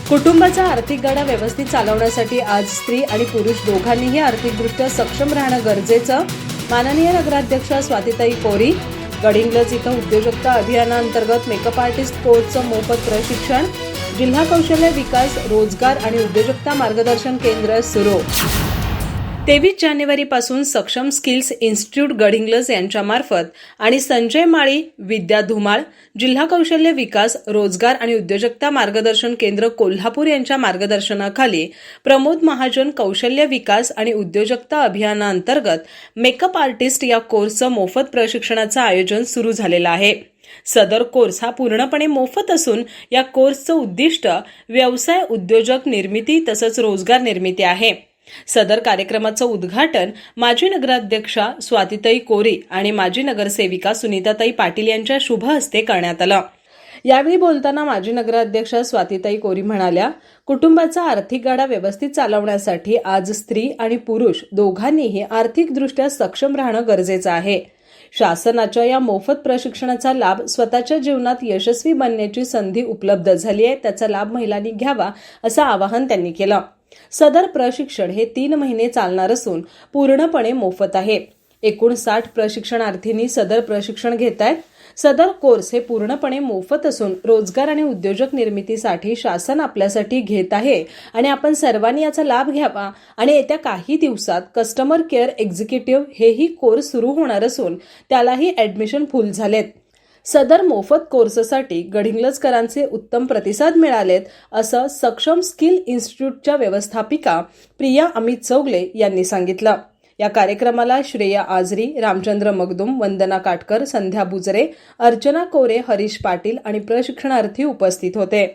कुटुंबाचा आर्थिक गाडा व्यवस्थित चालवण्यासाठी आज स्त्री आणि पुरुष दोघांनीही आर्थिकदृष्ट्या सक्षम राहणं गरजेचं. माननीय नगराध्यक्षा स्वातीताई कोरी. गडिंग्लज इथं उद्योजकता अभियानांतर्गत मेकअप आर्टिस्ट कोर्सचं मोफत प्रशिक्षण. जिल्हा कौशल्य विकास, रोजगार आणि उद्योजकता मार्गदर्शन केंद्र सुरू. 23 जानेवारीपासून सक्षम स्किल्स इन्स्टिट्यूट गडिंग्लज यांच्यामार्फत आणि संजय माळी, विद्या धुमाळ, जिल्हा कौशल्य विकास, रोजगार आणि उद्योजकता मार्गदर्शन केंद्र कोल्हापूर यांच्या मार्गदर्शनाखाली प्रमोद महाजन कौशल्य विकास आणि उद्योजकता अभियानांतर्गत मेकअप आर्टिस्ट या कोर्सचं मोफत प्रशिक्षणाचं आयोजन सुरू झालेलं आहे. सदर कोर्स हा पूर्णपणे मोफत असून या कोर्सचं उद्दिष्ट व्यवसाय, उद्योजक निर्मिती तसंच रोजगार निर्मिती आहे. सदर कार्यक्रमाचं उद्घाटन माजी नगराध्यक्षा स्वातीताई कोरी आणि माजी नगरसेविका सुनीताताई पाटील यांच्या शुभ हस्ते करण्यात आलं. यावेळी बोलताना माजी नगराध्यक्षा स्वातीताई कोरी म्हणाल्या, कुटुंबाचा आर्थिक गाडा व्यवस्थित चालवण्यासाठी आज स्त्री आणि पुरुष दोघांनीही आर्थिकदृष्ट्या सक्षम राहणं गरजेचं आहे. शासनाच्या या मोफत प्रशिक्षणाचा लाभ स्वतःच्या जीवनात यशस्वी बनण्याची संधी उपलब्ध झाली आहे, त्याचा लाभ महिलांनी घ्यावा असं आवाहन त्यांनी केलं. सदर प्रशिक्षण हे 3 महिने चालणार असून पूर्णपणे मोफत आहे. एकूण 60 प्रशिक्षणार्थींनी सदर प्रशिक्षण घेत आहेत. सदर कोर्स हे पूर्णपणे मोफत असून रोजगार आणि उद्योजक निर्मितीसाठी शासन आपल्यासाठी घेत आहे आणि आपण सर्वांनी याचा लाभ घ्यावा. आणि येत्या काही दिवसात कस्टमर केअर एक्झिक्युटिव्ह हेही कोर्स सुरू होणार असून त्यालाही ऍडमिशन फुल झालेत. सदर मोफत कोर्ससाठी गडिंग्लजकरांचे उत्तम प्रतिसाद मिळालेत असं सक्षम स्किल इन्स्टिट्यूटच्या व्यवस्थापिका प्रिया अमित चौगले यांनी सांगितलं. या कार्यक्रमाला श्रेया आजरी, रामचंद्र मगदुम, वंदना काटकर, संध्या बुजरे, अर्चना कोरे, हरीश पाटील आणि प्रशिक्षणार्थी उपस्थित होते.